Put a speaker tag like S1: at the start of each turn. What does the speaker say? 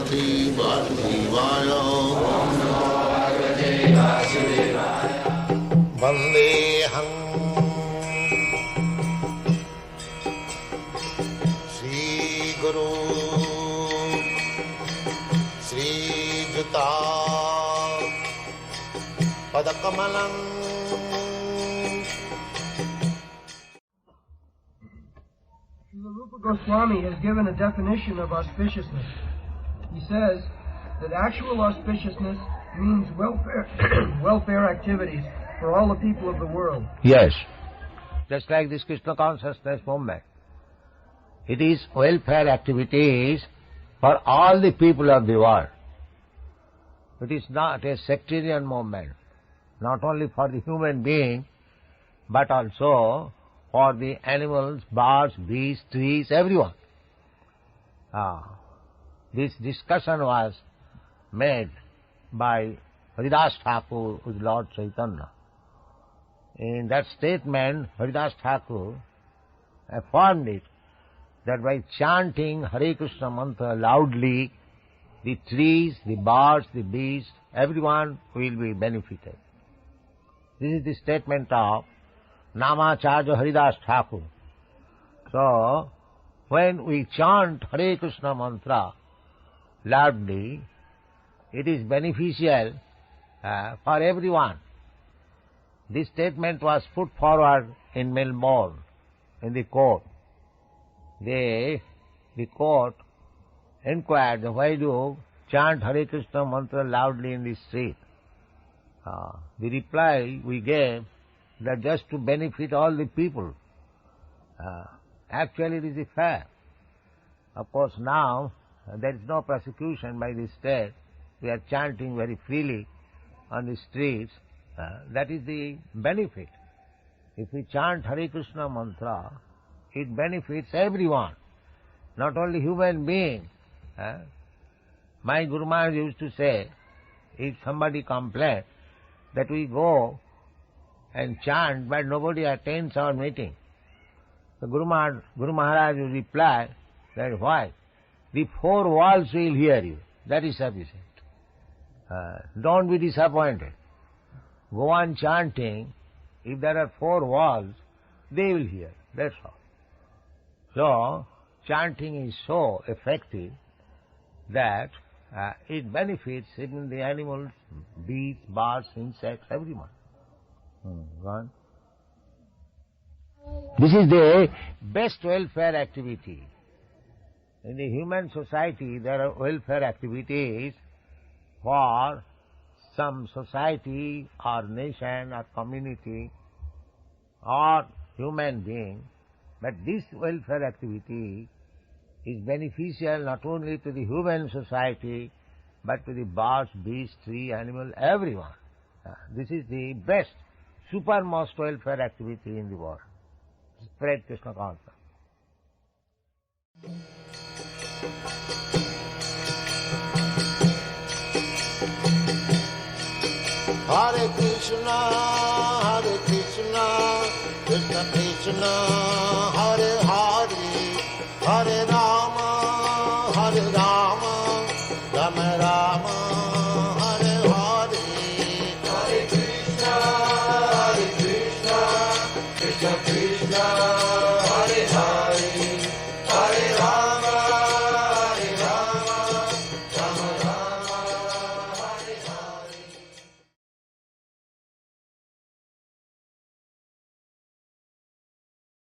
S1: Bhagavate Vasudevaya. Vandeham Sri Guru Sri Juta Padakamalam.
S2: Rupa Goswami has given a definition of auspiciousness. He says that actual auspiciousness means welfare activities for all the people of the world.
S3: Yes, just like this Krishna consciousness movement. It is welfare activities for all the people of the world. It is not a sectarian movement, not only for the human being, but also for the animals, birds, beasts, trees, everyone. This discussion was made by Haridas Thakur with Lord Chaitanya. In that statement, Haridas Thakur affirmed it, that by chanting Hare Krishna mantra loudly, the trees, the birds, the beasts, everyone will be benefited. This is the statement of Namacharya Haridas Thakur. So, when we chant Hare Krishna mantra loudly, it is beneficial for everyone. This statement was put forward in Melbourne, in the court. The court inquired, why do you chant Hare Krishna mantra loudly in the street? The reply we gave, that just to benefit all the people. Actually it is a fact. Of course now there is no persecution by the state. We are chanting very freely on the streets. That is the benefit. If we chant Hare Krishna mantra, it benefits everyone, not only human beings. My Guru Maharaj used to say, if somebody complains that we go and chant but nobody attends our meeting, the Guru Maharaj will reply that why? The four walls will hear you. That is sufficient. Don't be disappointed. Go on chanting. If there are four walls, they will hear. That's all. So, chanting is so effective that it benefits even the animals, beasts, birds, insects, everyone. Go on. This is the best welfare activity. In the human society, there are welfare activities for some society or nation or community or human being, but this welfare activity is beneficial not only to the human society, but to the birds, beasts, tree, animal, everyone. This is the best, supermost welfare activity in the world. Spread Krishna consciousness.
S1: Hare Krishna, Krishna Krishna,